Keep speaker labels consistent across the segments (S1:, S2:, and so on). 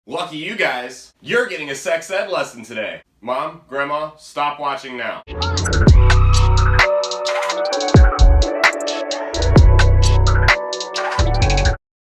S1: Lucky you guys, you're getting a sex ed lesson today. Mom, Grandma, stop watching now.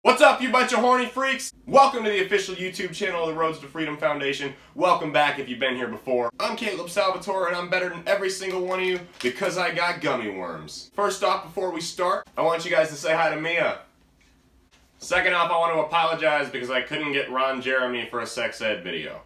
S1: What's up, you bunch of horny freaks? Welcome to the official YouTube channel of the Roads to Freedom Foundation. Welcome back if you've been here before. I'm Caleb Salvatore and I'm better than every single one of you because I got gummy worms. First off, before we start, I want you guys to say hi to Mia. Second off, I want to apologize because I couldn't get Ron Jeremy for a sex ed video.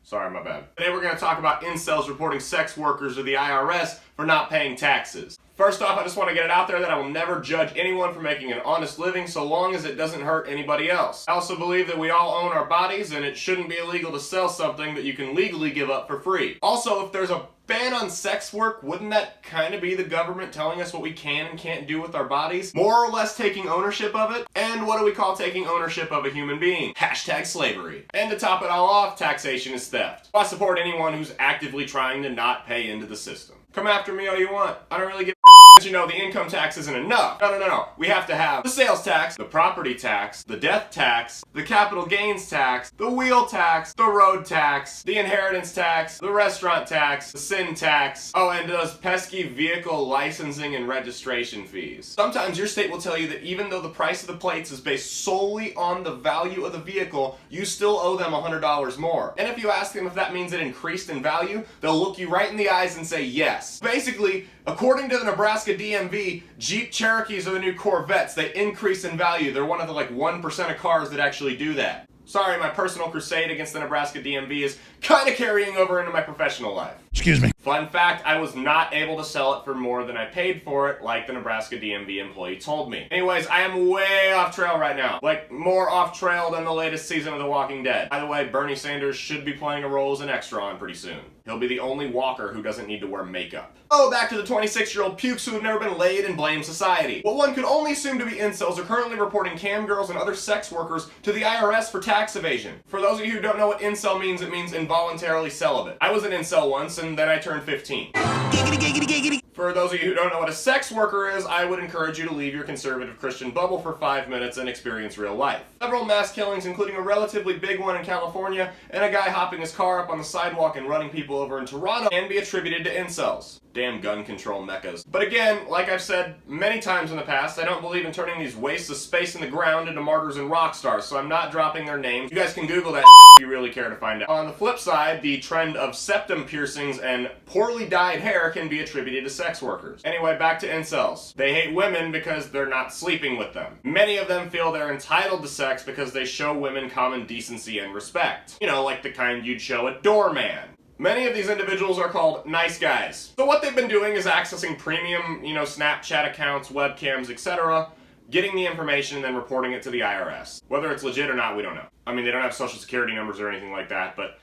S1: Sorry, my bad. Today we're going to talk about incels reporting sex workers to the IRS for not paying taxes. First off, I just want to get it out there that I will never judge anyone for making an honest living so long as it doesn't hurt anybody else. I also believe that we all own our bodies and it shouldn't be illegal to sell something that you can legally give up for free. Also, if there's a ban on sex work, wouldn't that kind of be the government telling us what we can and can't do with our bodies? More or less taking ownership of it? And what do we call taking ownership of a human being? Hashtag slavery. And to top it all off, taxation is theft. I support anyone who's actively trying to not pay into the system. Come after me all you want. I don't really give you know, the income tax isn't enough. No. We have to have the sales tax, the property tax, the death tax, the capital gains tax, the wheel tax, the road tax, the inheritance tax, the restaurant tax, the sin tax. Oh, and those pesky vehicle licensing and registration fees. Sometimes your state will tell you that even though the price of the plates is based solely on the value of the vehicle, you still owe them $100 more. And if you ask them if that means it increased in value, they'll look you right in the eyes and say yes. Basically, according to the Nebraska DMV, Jeep Cherokees are the new Corvettes. They increase in value. They're one of the 1% of cars that actually do that. Sorry, my personal crusade against the Nebraska DMV is kind of carrying over into my professional life.
S2: Excuse me.
S1: Fun fact, I was not able to sell it for more than I paid for it, like the Nebraska DMV employee told me. Anyways, I am way off trail right now. More off trail than the latest season of The Walking Dead. By the way, Bernie Sanders should be playing a role as an extra on pretty soon. He'll be the only walker who doesn't need to wear makeup. Oh, back to the 26-year-old pukes who have never been laid and blame society. What one could only assume to be incels are currently reporting cam girls and other sex workers to the IRS for tax evasion. For those of you who don't know what incel means, it means involuntarily celibate. I was an incel once and then I turned 15. Giggity, giggity, giggity. For those of you who don't know what a sex worker is, I would encourage you to leave your conservative Christian bubble for 5 minutes and experience real life. Several mass killings, including a relatively big one in California, and a guy hopping his car up on the sidewalk and running people over in Toronto, can be attributed to incels. Damn gun control meccas. But again, like I've said many times in the past, I don't believe in turning these wastes of space in the ground into martyrs and rock stars, so I'm not dropping their names. You guys can Google that if you really care to find out. On the flip side, the trend of septum piercings and poorly dyed hair can be attributed to sex workers. Anyway, back to incels. They hate women because they're not sleeping with them. Many of them feel they're entitled to sex because they show women common decency and respect. You know, like the kind you'd show a doorman. Many of these individuals are called nice guys. So what they've been doing is accessing premium, Snapchat accounts, webcams, etc., getting the information and then reporting it to the IRS. Whether it's legit or not, we don't know. I mean, they don't have social security numbers or anything like that, but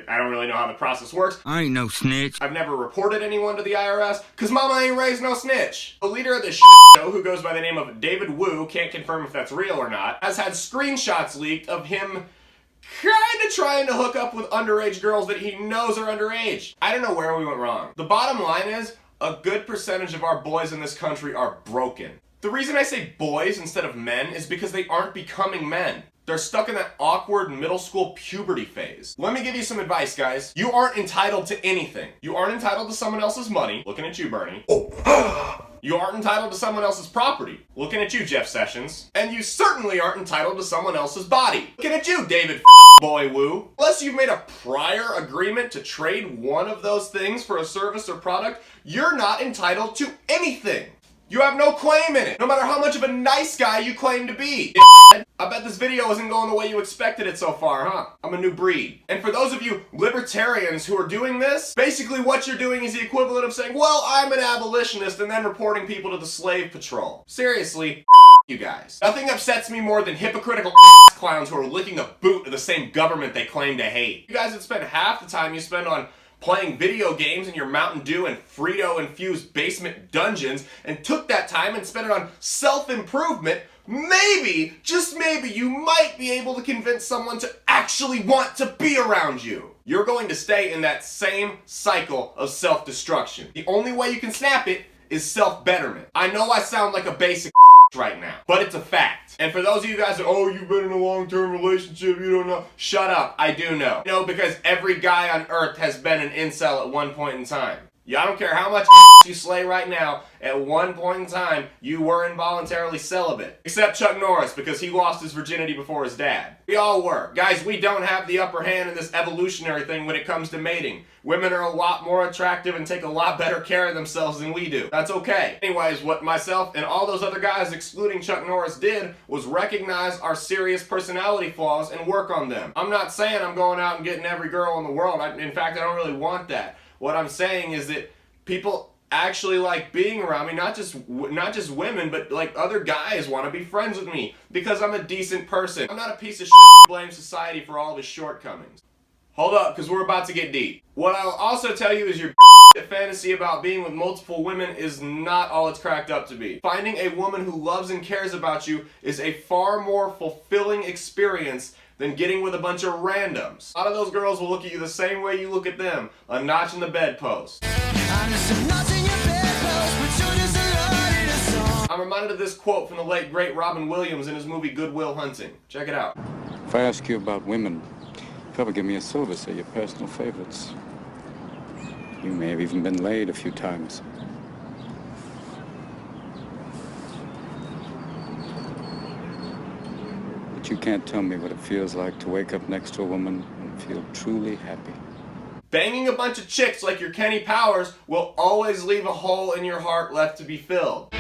S1: I don't really know how the process works.
S2: I ain't no snitch.
S1: I've never reported anyone to the IRS, cause mama ain't raised no snitch. The leader of this show, who goes by the name of David Wu, can't confirm if that's real or not, has had screenshots leaked of him kinda trying to hook up with underage girls that he knows are underage. I don't know where we went wrong. The bottom line is, a good percentage of our boys in this country are broken. The reason I say boys instead of men is because they aren't becoming men. They're stuck in that awkward middle school puberty phase. Let me give you some advice, guys. You aren't entitled to anything. You aren't entitled to someone else's money. Looking at you, Bernie. Oh. You aren't entitled to someone else's property. Looking at you, Jeff Sessions. And you certainly aren't entitled to someone else's body. Looking at you, David Boy Wu. Unless you've made a prior agreement to trade one of those things for a service or product, you're not entitled to anything. You have no claim in it, no matter how much of a nice guy you claim to be. I bet this video isn't going the way you expected it so far, huh? I'm a new breed. And for those of you libertarians who are doing this, basically what you're doing is the equivalent of saying, well, I'm an abolitionist, and then reporting people to the slave patrol. Seriously, you guys. Nothing upsets me more than hypocritical clowns who are licking the boot of the same government they claim to hate. You guys would spend half the time you spend on playing video games in your Mountain Dew and Frito-infused basement dungeons and took that time and spent it on self-improvement, maybe, just maybe, you might be able to convince someone to actually want to be around you. You're going to stay in that same cycle of self-destruction. The only way you can snap it is self-betterment. I know I sound like a basic right now. But it's a fact. And for those of you guys that, oh, you've been in a long-term relationship, you don't know. Shut up. I do know. No, because every guy on earth has been an incel at one point in time. Yeah, I don't care how much you slay right now, at one point in time, you were involuntarily celibate. Except Chuck Norris, because he lost his virginity before his dad. We all were. Guys, we don't have the upper hand in this evolutionary thing when it comes to mating. Women are a lot more attractive and take a lot better care of themselves than we do. That's okay. Anyways, what myself and all those other guys, excluding Chuck Norris, did was recognize our serious personality flaws and work on them. I'm not saying I'm going out and getting every girl in the world. In fact, I don't really want that. What I'm saying is that people actually like being around me, not just women, but like other guys want to be friends with me because I'm a decent person. I'm not a piece of shit to blame society for all of his shortcomings. Hold up, because we're about to get deep. What I'll also tell you is your fantasy about being with multiple women is not all it's cracked up to be. Finding a woman who loves and cares about you is a far more fulfilling experience than getting with a bunch of randoms. A lot of those girls will look at you the same way you look at them, a notch in the bedpost. I'm reminded of this quote from the late great Robin Williams in his movie Good Will Hunting. Check it out.
S2: If I ask you about women, probably give me a silver, say your personal favorites. You may have even been laid a few times. But you can't tell me what it feels like to wake up next to a woman and feel truly happy.
S1: Banging a bunch of chicks like your Kenny Powers will always leave a hole in your heart left to be filled.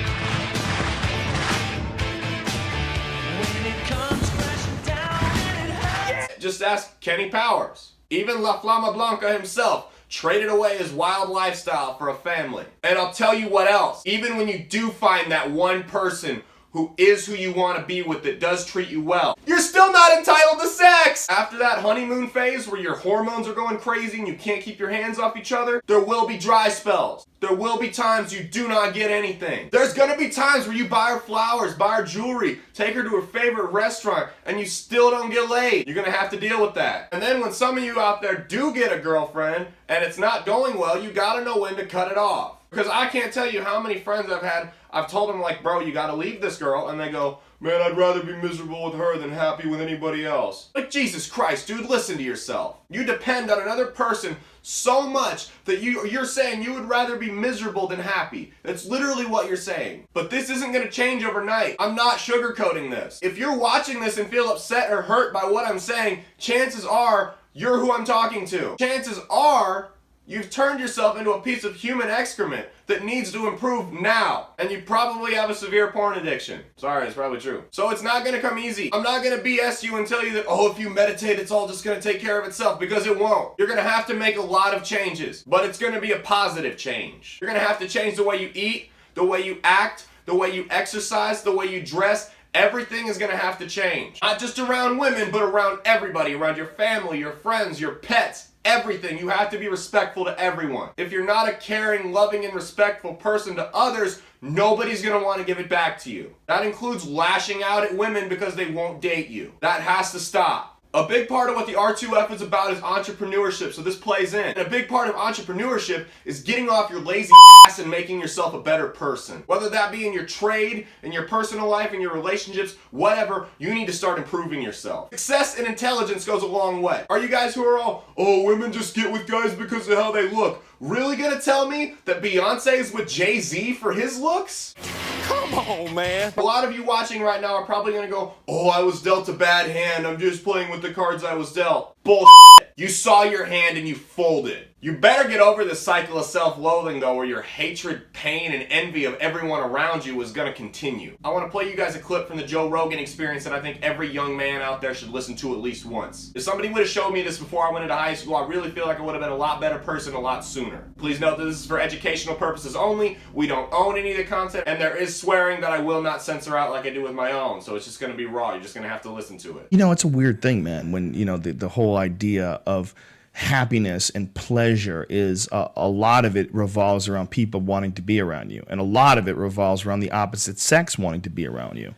S1: Just ask Kenny Powers. Even La Flama Blanca himself traded away his wild lifestyle for a family. And I'll tell you what else. Even when you do find that one person who is who you want to be with that does treat you well, you're still not entitled to sex! After that honeymoon phase where your hormones are going crazy and you can't keep your hands off each other, there will be dry spells. There will be times you do not get anything. There's gonna be times where you buy her flowers, buy her jewelry, take her to her favorite restaurant, and you still don't get laid. You're gonna have to deal with that. And then when some of you out there do get a girlfriend and it's not going well, you gotta know when to cut it off. Because I can't tell you how many friends I've had, I've told them like, bro, you gotta leave this girl, and they go, man, I'd rather be miserable with her than happy with anybody else. Like, Jesus Christ, dude, listen to yourself. You depend on another person so much that you're saying you would rather be miserable than happy. That's literally what you're saying. But this isn't gonna change overnight. I'm not sugarcoating this. If you're watching this and feel upset or hurt by what I'm saying, chances are you're who I'm talking to. Chances are you've turned yourself into a piece of human excrement that needs to improve now. And you probably have a severe porn addiction. Sorry, it's probably true. So it's not gonna come easy. I'm not gonna BS you and tell you that, oh, if you meditate, it's all just gonna take care of itself, because it won't. You're gonna have to make a lot of changes, but it's gonna be a positive change. You're gonna have to change the way you eat, the way you act, the way you exercise, the way you dress. Everything is gonna have to change. Not just around women, but around everybody, around your family, your friends, your pets. Everything. You have to be respectful to everyone. If you're not a caring, loving, and respectful person to others, nobody's gonna want to give it back to you. That includes lashing out at women because they won't date you. That has to stop. A big part of what the R2F is about is entrepreneurship, so this plays in. And a big part of entrepreneurship is getting off your lazy ass and making yourself a better person. Whether that be in your trade, in your personal life, in your relationships, whatever, you need to start improving yourself. Success and intelligence goes a long way. Are you guys who are all, oh, women just get with guys because of how they look, really gonna tell me that Beyonce is with Jay-Z for his looks? Come on, man. A lot of you watching right now are probably gonna go, oh, I was dealt a bad hand. I'm just playing with the cards I was dealt. Bullshit. You saw your hand and you folded. You better get over this cycle of self-loathing, though, where your hatred, pain, and envy of everyone around you is gonna continue. I wanna play you guys a clip from the Joe Rogan Experience that I think every young man out there should listen to at least once. If somebody would have showed me this before I went into high school, I really feel like I would have been a lot better person a lot sooner. Please note that this is for educational purposes only. We don't own any of the content, and there is swearing that I will not censor out like I do with my own, so it's just gonna be raw. You're just gonna have to listen to it.
S3: You know, it's a weird thing, man, when, you know, the whole idea of happiness and pleasure is a lot of it revolves around people wanting to be around you, and a lot of it revolves around the opposite sex wanting to be around you.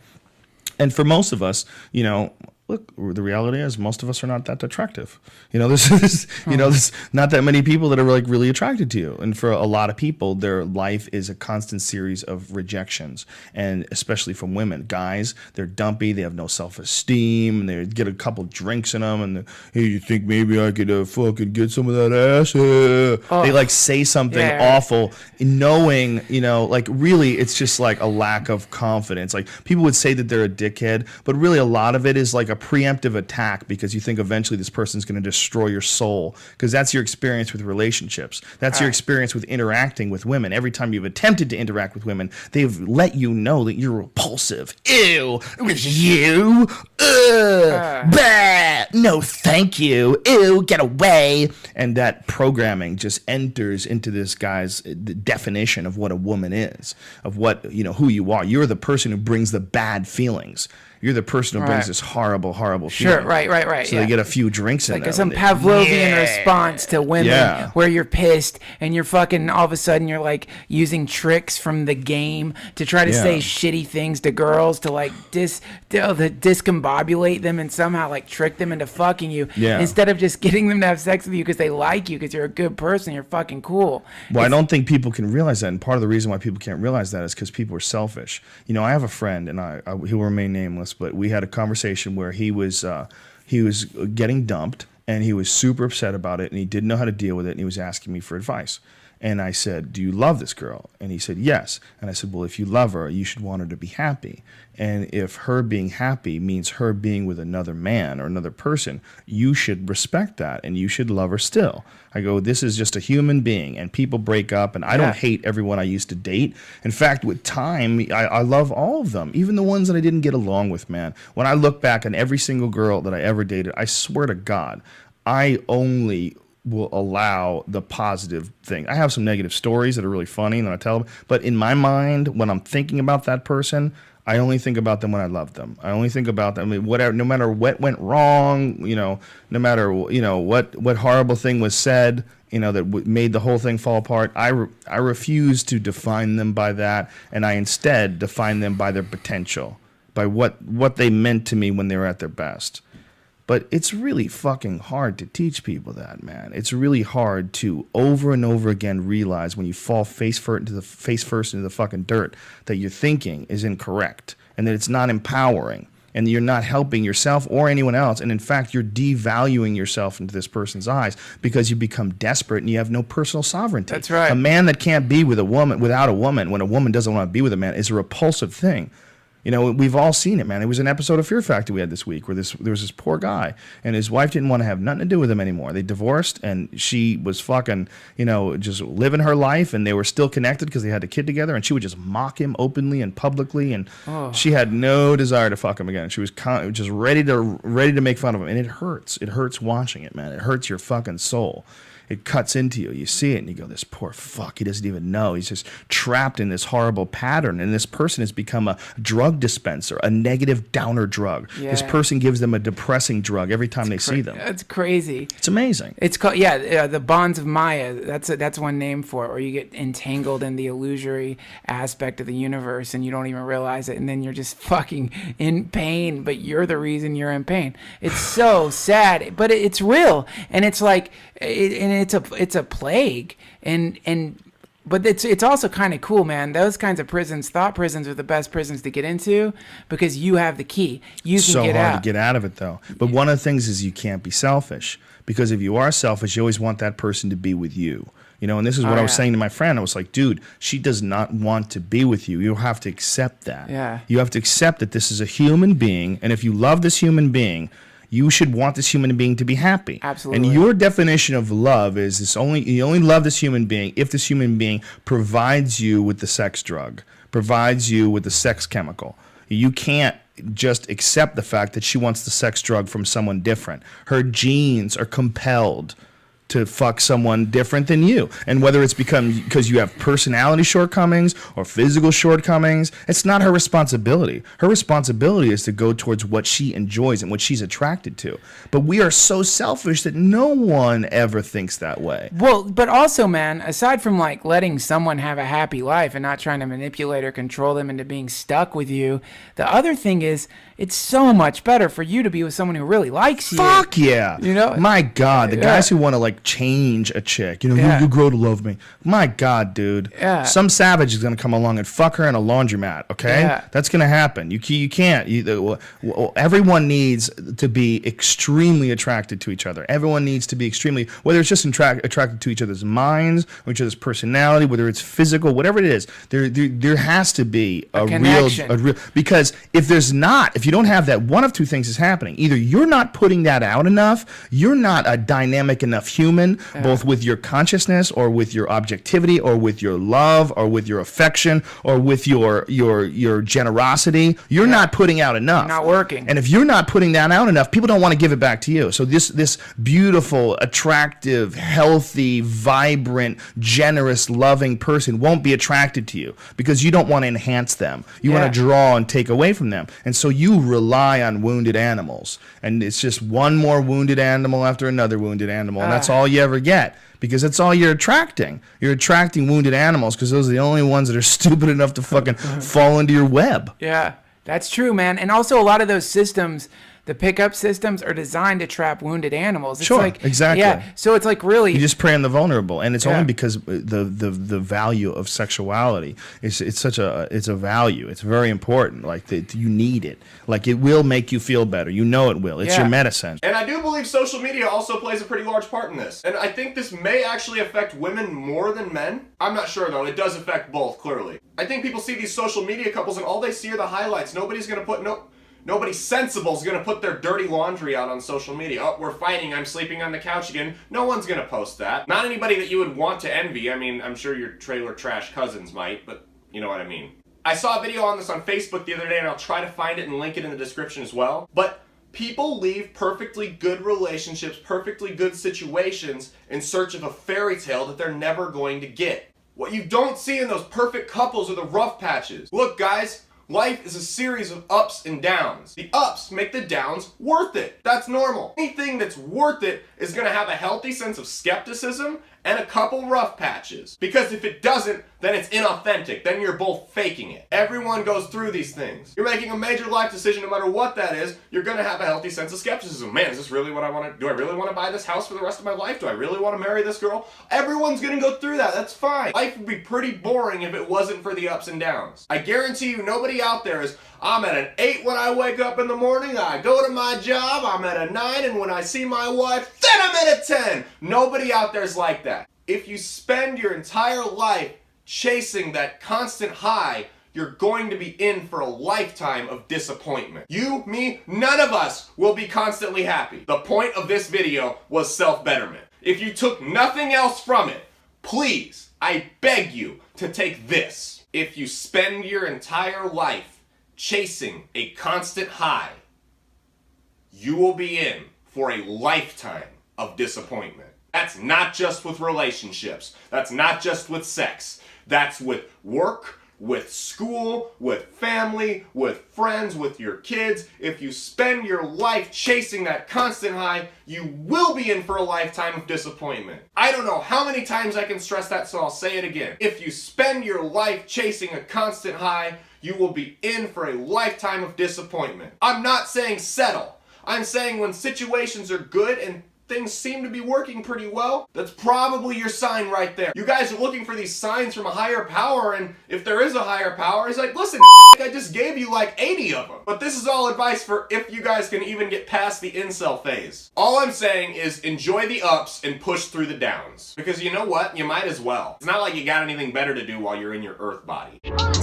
S3: And for most of us, you know, look, the reality is most of us are not that attractive. There's not that many people that are like really attracted to you. And for a lot of people, their life is a constant series of rejections, and especially from women. Guys, they're dumpy, they have no self-esteem, and they get a couple drinks in them, and hey, you think maybe I could fucking get some of that ass? They like say something awful, knowing, like really it's just like a lack of confidence. Like people would say that they're a dickhead, but really a lot of it is like a preemptive attack because you think eventually this person's going to destroy your soul, because that's your experience with relationships. That's your experience with interacting with women. Every time you've attempted to interact with women, they've let you know that you're repulsive. Ew, it's you. Bah, no thank you. Ew, get away. And that programming just enters into this guy's definition of what a woman is, of what, who you are. You're the person who brings the bad feelings. You're the person who brings this horrible feeling.
S4: Sure, right.
S3: So they get a few drinks in
S4: like some Pavlovian response to women where you're pissed and you're fucking, all of a sudden you're like using tricks from the game to try to say shitty things to girls to like discombobulate them and somehow like trick them into fucking you instead of just getting them to have sex with you because they like you, because you're a good person, you're fucking cool.
S3: Well, I don't think people can realize that, and part of the reason why people can't realize that is because people are selfish. I have a friend, and he will remain nameless, but we had a conversation where he was getting dumped, and he was super upset about it, and he didn't know how to deal with it, and he was asking me for advice. And I said, do you love this girl? And he said, yes. And I said, well, if you love her, you should want her to be happy. And if her being happy means her being with another man or another person, you should respect that, and you should love her still. I go, this is just a human being, and people break up, and I don't hate everyone I used to date. In fact, with time, I love all of them, even the ones that I didn't get along with, man. When I look back on every single girl that I ever dated, I swear to God, I only will allow the positive thing. I have some negative stories that are really funny and I tell them, but in my mind, when I'm thinking about that person, I only think about them when I love them. I only think about them, whatever, no matter what went wrong, no matter, what horrible thing was said, that made the whole thing fall apart. I refuse to define them by that, and I instead define them by their potential, by what they meant to me when they were at their best. But it's really fucking hard to teach people that, man. It's really hard to over and over again realize when you fall face first into the fucking dirt that your thinking is incorrect and that it's not empowering and you're not helping yourself or anyone else. And in fact, you're devaluing yourself into this person's eyes because you become desperate and you have no personal sovereignty.
S4: That's right.
S3: A man that can't be with a woman without a woman, when a woman doesn't want to be with a man, is a repulsive thing. We've all seen it, man. It was an episode of Fear Factor we had this week where there was this poor guy, and his wife didn't want to have nothing to do with him anymore. They divorced, and she was fucking, just living her life, and they were still connected because they had a kid together, and she would just mock him openly and publicly, and she had no desire to fuck him again. She was just ready to make fun of him, and it hurts. It hurts watching it, man. It hurts your fucking soul. It cuts into you. You see it and you go, this poor fuck, he doesn't even know. He's just trapped in this horrible pattern. And this person has become a drug dispenser, a negative downer drug. Yeah. This person gives them a depressing drug every time they see them.
S4: That's crazy.
S3: It's amazing.
S4: It's called, the bonds of Maya. That's one name for it, where you get entangled in the illusory aspect of the universe and you don't even realize it. And then you're just fucking in pain, but you're the reason you're in pain. It's so sad, but it's real. And it's like, it's a plague, but it's also kind of cool, man. Those kinds of prisons, thought prisons, are the best prisons to get into because you have the key. You can get out. So hard
S3: to get out of it, though. But one of the things is you can't be selfish, because if you are selfish, you always want that person to be with you. And this is what I was saying to my friend. I was like, dude, she does not want to be with you. You have to accept that.
S4: Yeah.
S3: You have to accept that this is a human being, and if you love this human being, you should want this human being to be happy.
S4: Absolutely.
S3: And your definition of love is you only love this human being if this human being provides you with the sex drug, provides you with the sex chemical. You can't just accept the fact that she wants the sex drug from someone different. Her genes are compelled to fuck someone different than you. And whether it's because you have personality shortcomings or physical shortcomings, it's not her responsibility. Her responsibility is to go towards what she enjoys and what she's attracted to. But we are so selfish that no one ever thinks that way.
S4: Well, but also, man, aside from like letting someone have a happy life and not trying to manipulate or control them into being stuck with you, the other thing is it's so much better for you to be with someone who really likes you.
S3: Fuck yeah.
S4: You know?
S3: My God, the guys who want to like change a chick, you grow to love me. My God, dude.
S4: Yeah.
S3: Some savage is going to come along and fuck her in a laundromat, okay?
S4: Yeah.
S3: That's going to happen. You can't. Everyone needs to be extremely attracted to each other. Everyone needs to be extremely, whether it's just attracted to each other's minds, or each other's personality, whether it's physical, whatever it is, there has to be a real, because if there's not, if you don't have that, one of two things is happening. Either you're not putting that out enough, you're not a dynamic enough human, both with your consciousness or with your objectivity or with your love or with your affection or with your generosity. You're not putting out enough.
S4: Not working.
S3: And if you're not putting that out enough, people don't want to give it back to you. So this beautiful, attractive, healthy, vibrant, generous, loving person won't be attracted to you because you don't want to enhance them. You want to draw and take away from them. And so you rely on wounded animals. And it's just one more wounded animal after another wounded animal. And that's all you ever get. Because that's all you're attracting. You're attracting wounded animals because those are the only ones that are stupid enough to fucking fall into your web.
S4: Yeah, that's true, man. And also a lot of those systems, the pickup systems, are designed to trap wounded animals. It's
S3: sure,
S4: like,
S3: exactly.
S4: Yeah, so it's like really...
S3: You just prey on the vulnerable, and it's only because the value of sexuality it's a value. It's very important. Like you need it. Like it will make you feel better. You know it will. It's your medicine.
S1: And I do believe social media also plays a pretty large part in this. And I think this may actually affect women more than men. I'm not sure though. It does affect both, clearly. I think people see these social media couples and all they see are the highlights. Nobody's gonna put Nobody sensible is going to put their dirty laundry out on social media. Oh, we're fighting, I'm sleeping on the couch again. No one's going to post that. Not anybody that you would want to envy. I mean, I'm sure your trailer trash cousins might, but you know what I mean. I saw a video on this on Facebook the other day, and I'll try to find it and link it in the description as well. But people leave perfectly good relationships, perfectly good situations in search of a fairy tale that they're never going to get. What you don't see in those perfect couples are the rough patches. Look, guys. Life is a series of ups and downs. The ups make the downs worth it. That's normal. Anything that's worth it is going to have a healthy sense of skepticism and a couple rough patches. Because if it doesn't, then it's inauthentic. Then you're both faking it. Everyone goes through these things. You're making a major life decision, no matter what that is, you're going to have a healthy sense of skepticism. Man, is this really what I want to do? I really want to buy this house for the rest of my life? Do I really want to marry this girl? Everyone's going to go through that. That's fine. Life would be pretty boring if it wasn't for the ups and downs. I guarantee you nobody out there is, I'm at an 8 when I wake up in the morning, I go to my job, I'm at a 9, and when I see my wife, then I'm at a 10. Nobody out there is like that. If you spend your entire life chasing that constant high, you're going to be in for a lifetime of disappointment. You, me, none of us will be constantly happy. The point of this video was self-betterment. If you took nothing else from it, please, I beg you to take this. If you spend your entire life chasing a constant high, you will be in for a lifetime of disappointment. That's not just with relationships. That's not just with sex. That's with work, with school, with family, with friends, with your kids. If you spend your life chasing that constant high, you will be in for a lifetime of disappointment. I don't know how many times I can stress that, so I'll say it again. If you spend your life chasing a constant high, you will be in for a lifetime of disappointment. I'm not saying settle. I'm saying when situations are good and things seem to be working pretty well, that's probably your sign right there. You guys are looking for these signs from a higher power, and if there is a higher power, it's like, listen, I just gave you like 80 of them. But this is all advice for if you guys can even get past the incel phase. All I'm saying is enjoy the ups and push through the downs. Because you know what? You might as well. It's not like you got anything better to do while you're in your earth body. Thanks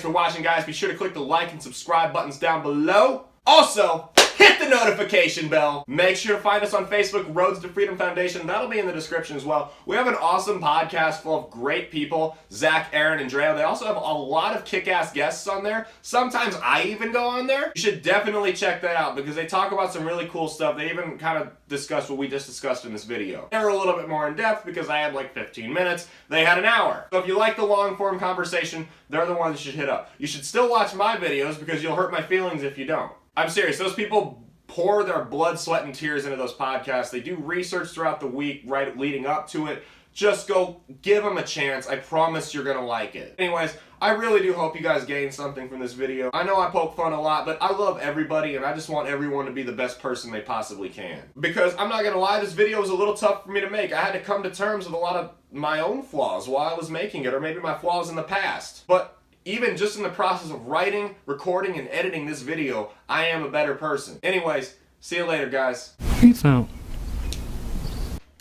S1: for watching, guys. Be sure to click the like and subscribe buttons down below. Also, hit the notification bell. Make sure to find us on Facebook, Roads to Freedom Foundation. That'll be in the description as well. We have an awesome podcast full of great people, Zach, Aaron, and Drea. They also have a lot of kick-ass guests on there. Sometimes I even go on there. You should definitely check that out because they talk about some really cool stuff. They even kind of discuss what we just discussed in this video. They're a little bit more in depth because I had like 15 minutes. They had an hour. So if you like the long form conversation, they're the ones you should hit up. You should still watch my videos because you'll hurt my feelings if you don't. I'm serious. Those people pour their blood, sweat, and tears into those podcasts. They do research throughout the week, right, leading up to it. Just go give them a chance. I promise you're going to like it. Anyways, I really do hope you guys gain something from this video. I know I poke fun a lot, but I love everybody, and I just want everyone to be the best person they possibly can. Because I'm not going to lie, this video was a little tough for me to make. I had to come to terms with a lot of my own flaws while I was making it, or maybe my flaws in the past. But even just in the process of writing, recording, and editing this video, I am a better person. Anyways, see you later, guys.
S5: Peace out.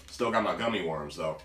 S1: Still got my gummy worms, though.